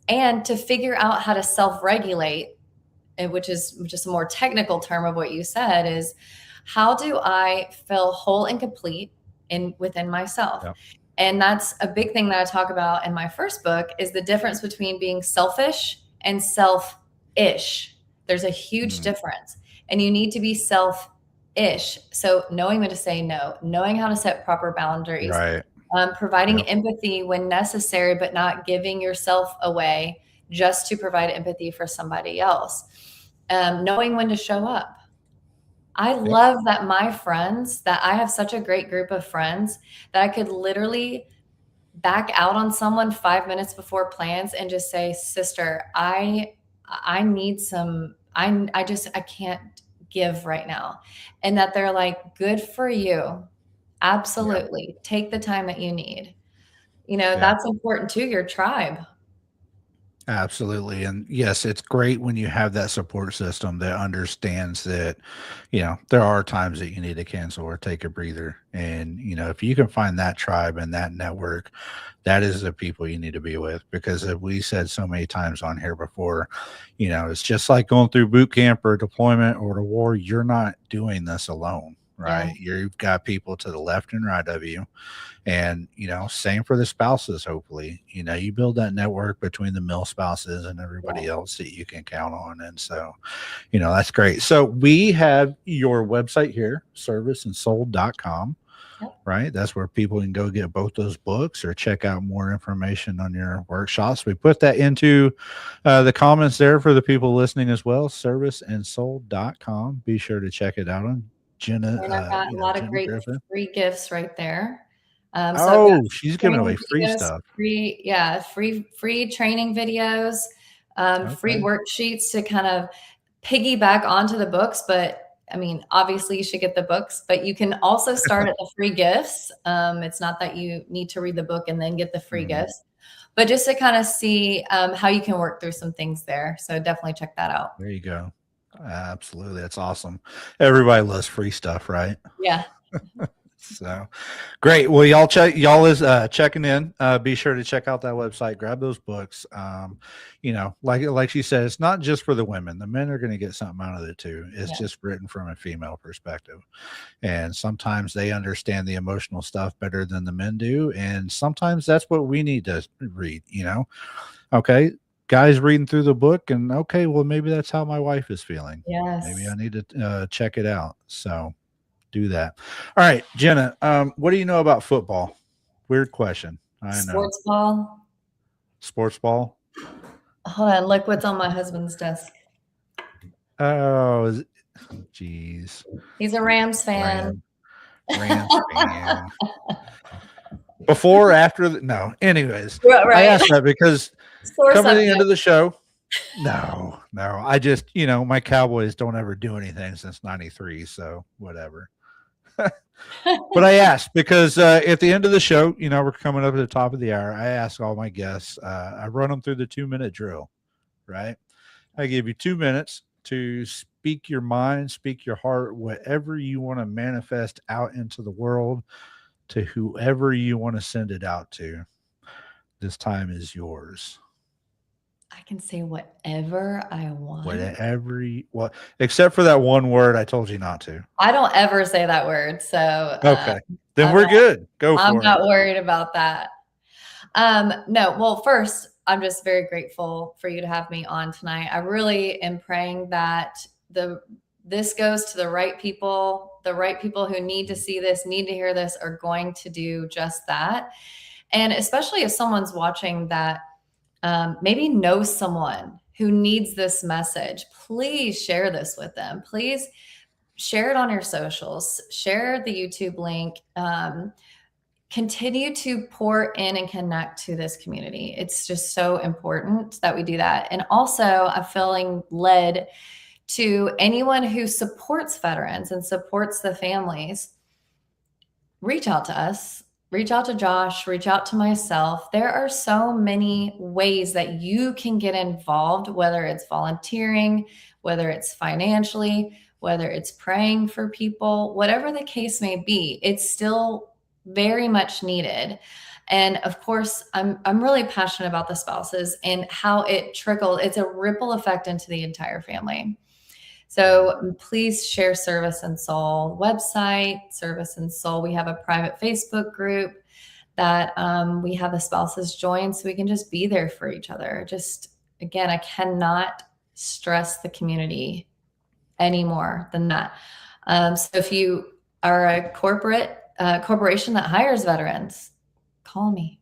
And to figure out how to self-regulate, which is just a more technical term of what you said, is how do I feel whole and complete within myself? Yep. And that's a big thing that I talk about in my first book, is the difference between being selfish and self-ish. There's a huge difference, and you need to be self-ish. So knowing when to say no, knowing how to set proper boundaries, providing empathy when necessary, but not giving yourself away just to provide empathy for somebody else. Knowing when to show up. I love that that I have such a great group of friends that I could literally back out on someone 5 minutes before plans and just say, sister, I need some, I can't give right now. And that they're like, good for you. Absolutely. Yeah. Take the time that you need. That's important to your tribe. Absolutely. And yes, it's great when you have that support system that understands that, there are times that you need to cancel or take a breather. And, if you can find that tribe and that network, that is the people you need to be with, because as we said so many times on here before, it's just like going through boot camp or deployment or the war. You're not doing this alone, right? Yeah. You've got people to the left and right of you. And, same for the spouses, hopefully, you build that network between the male spouses and everybody else that you can count on. And so, that's great. So we have your website here, serviceandsoul.com, right? That's where people can go get both those books or check out more information on your workshops. We put that into the comments there for the people listening as well, serviceandsoul.com. Be sure to check it out. Jenna, And I've got a lot of Jenna great Griffith. free gifts right there. So I've got Oh, she's giving away free videos, stuff. free training videos, free Okay. worksheets to kind of piggyback onto the books. But I mean, obviously you should get the books, but you can also start at the free gifts. It's not that you need to read the book and then get the free gifts, but just to kind of see how you can work through some things there. So definitely check that out. There you go. Absolutely. That's awesome. Everybody loves free stuff, right? Yeah. So great. Well, y'all is checking in. Be sure to check out that website, grab those books. Like she said, it's not just for the women. The men are going to get something out of it too. It's just written from a female perspective. And sometimes they understand the emotional stuff better than the men do. And sometimes that's what we need to read, Okay. Guys reading through the book and okay, well, maybe that's how my wife is feeling. Yes. Maybe I need to check it out. So do that. All right, Jenna, what do you know about football? Weird question. I know. Sports ball. Sports ball? Hold on. Look what's on my husband's desk. Oh, geez. He's a Rams fan. Rams fan. Before, after, no. Anyways, Right. I asked that because coming to the end of the show, no. I just, my Cowboys don't ever do anything since 93, so whatever. But I asked because at the end of the show, we're coming up at the top of the hour. I ask all my guests, I run them through the 2-minute drill, right? I give you 2 minutes to speak your mind, speak your heart, whatever you want to manifest out into the world to whoever you want to send it out to. This time is yours. I can say whatever I want. Except for that one word I told you not to. I don't ever say that word. So okay. Then we're good. Go for it. I'm not worried about that. No, well, first, I'm just very grateful for you to have me on tonight. I really am praying that this goes to the right people who need to see this, need to hear this, are going to do just that. And especially if someone's watching that maybe knows someone who needs this message, please share this with them. Please share it on your socials, share the YouTube link, continue to pour in and connect to this community. It's just so important that we do that. And also I'm feeling led to anyone who supports veterans and supports the families, reach out to us. Reach out to Josh, reach out to myself. There are so many ways that you can get involved, whether it's volunteering, whether it's financially, whether it's praying for people, whatever the case may be, it's still very much needed. And of course, I'm really passionate about the spouses and how it trickles. It's a ripple effect into the entire family. So please share Service and Soul website, Service and Soul. We have a private Facebook group that we have the spouses join so we can just be there for each other. Just, again, I cannot stress the community any more than that. So if you are a corporation that hires veterans, call me,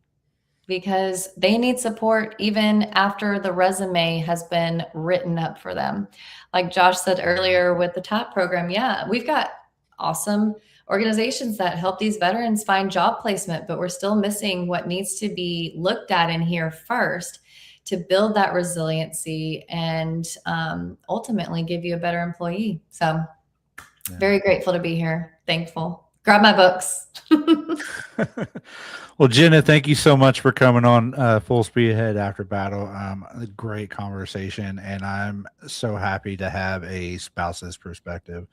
because they need support even after the resume has been written up for them. Like Josh said earlier with the TAP program, we've got awesome organizations that help these veterans find job placement, but we're still missing what needs to be looked at in here first to build that resiliency and ultimately give you a better employee. So very grateful to be here. Thankful. Grab my books. Well, Jenna, thank you so much for coming on Full Speed Ahead After Battle. A great conversation, and I'm so happy to have a spouse's perspective.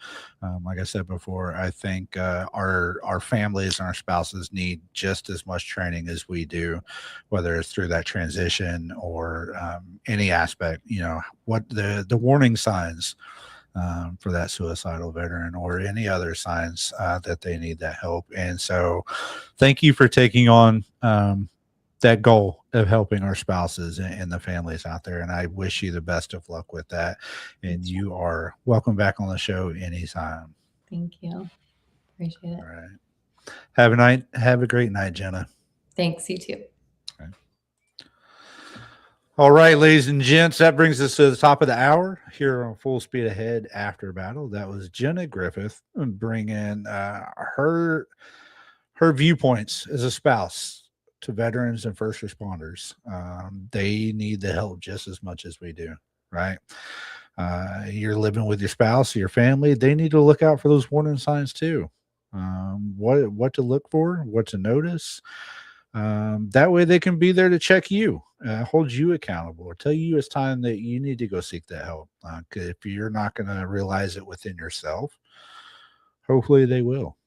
Like I said before, I think our families and our spouses need just as much training as we do, whether it's through that transition or any aspect, what the warning signs for that suicidal veteran or any other signs that they need that help. And so thank you for taking on that goal of helping our spouses and the families out there. And I wish you the best of luck with that. And you are welcome back on the show anytime. Thank you. Appreciate it. All right. Have a great night, Jenna. Thanks. You too. All right, ladies and gents, that brings us to the top of the hour here on Full Speed Ahead After Battle. That was Jenna Griffith bringing her viewpoints as a spouse to veterans and first responders. They need the help just as much as we do, right? You're living with your spouse, your family. They need to look out for those warning signs too. What to look for, what to notice. That way they can be there to check you, hold you accountable, or tell you it's time that you need to go seek that help. If you're not going to realize it within yourself, hopefully they will.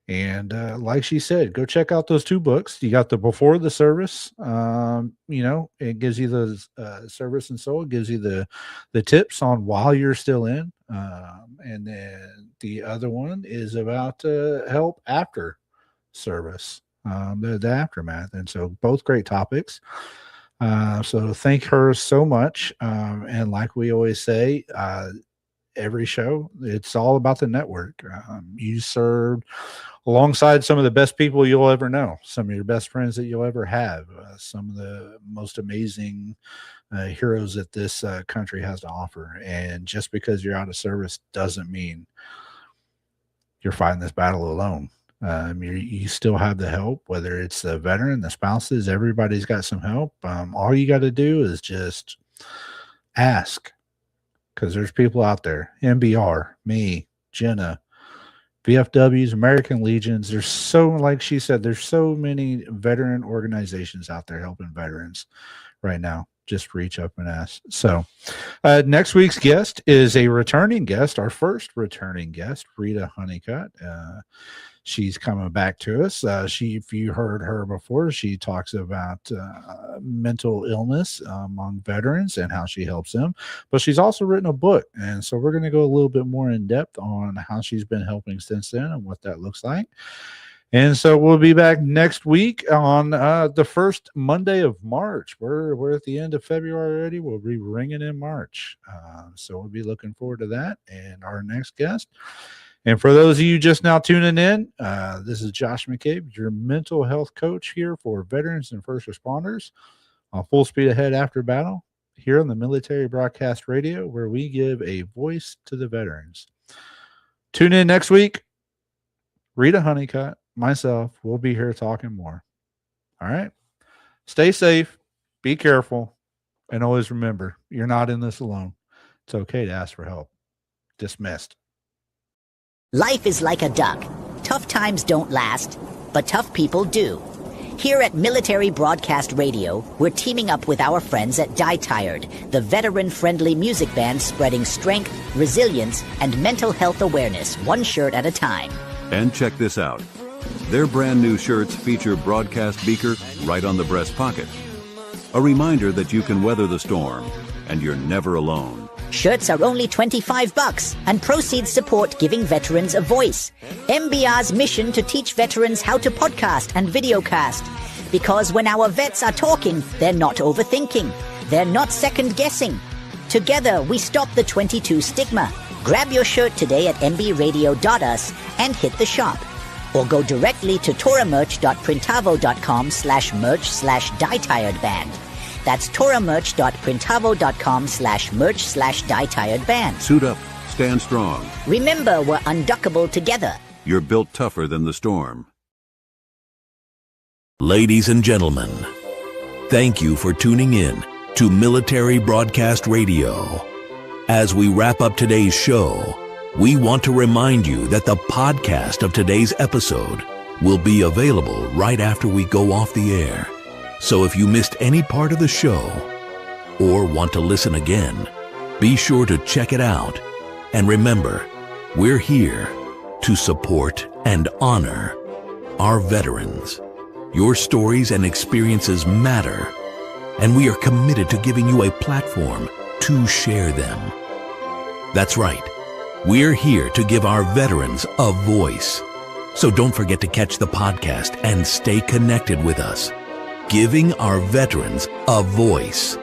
And like she said, go check out those 2 books. You got the Before the Service. It gives you the service and soul. It gives you the tips on while you're still in. And then the other one is about help after service, the aftermath. And so both great topics. So thank her so much. And like we always say, every show, it's all about the network. You served alongside some of the best people you'll ever know, some of your best friends that you'll ever have, some of the most amazing heroes that this country has to offer. And just because you're out of service doesn't mean you're fighting this battle alone. You still have the help, whether it's the veteran, the spouses, everybody's got some help. All you got to do is just ask, because there's people out there, MBR, me, Jenna, VFWs, American Legions. There's so, like she said, there's so many veteran organizations out there helping veterans right now. Just reach up and ask. So next week's guest is a returning guest, our first returning guest, Rita Honeycutt. She's coming back to us. If you heard her before, she talks about mental illness among veterans and how she helps them. But she's also written a book. And so we're going to go a little bit more in depth on how she's been helping since then and what that looks like. And so we'll be back next week on the first Monday of March. We're at the end of February already. We'll be ringing in March. So we'll be looking forward to that and our next guest. And for those of you just now tuning in, this is Josh McCabe, your mental health coach here for veterans and first responders on Full Speed Ahead After Battle here on the Military Broadcast Radio, where we give a voice to the veterans. Tune in next week. Rita Honeycutt, myself, we'll be here talking more. All right. Stay safe. Be careful. And always remember, you're not in this alone. It's okay to ask for help. Dismissed. Life is like a duck. Tough times don't last, but tough people do. Here at Military Broadcast Radio, we're teaming up with our friends at Die Tired, the veteran-friendly music band spreading strength, resilience, and mental health awareness, one shirt at a time. And check this out. Their brand new shirts feature broadcast beaker right on the breast pocket. A reminder that you can weather the storm, and you're never alone. Shirts are only $25 and proceeds support giving veterans a voice. MBR's mission to teach veterans how to podcast and videocast. Because when our vets are talking, they're not overthinking. They're not second-guessing. Together, we stop the 22 stigma. Grab your shirt today at mbradio.us and hit the shop. Or go directly to toramerch.printavo.com/merch/dietiredband. That's toramerch.printavo.com/merch/dietiredband. Suit up. Stand strong. Remember, we're unduckable together. You're built tougher than the storm. Ladies and gentlemen, thank you for tuning in to Military Broadcast Radio. As we wrap up today's show, we want to remind you that the podcast of today's episode will be available right after we go off the air. So if you missed any part of the show or want to listen again, be sure to check it out. And remember, we're here to support and honor our veterans. Your stories and experiences matter, and we are committed to giving you a platform to share them. That's right. We're here to give our veterans a voice. So don't forget to catch the podcast and stay connected with us. Giving our veterans a voice.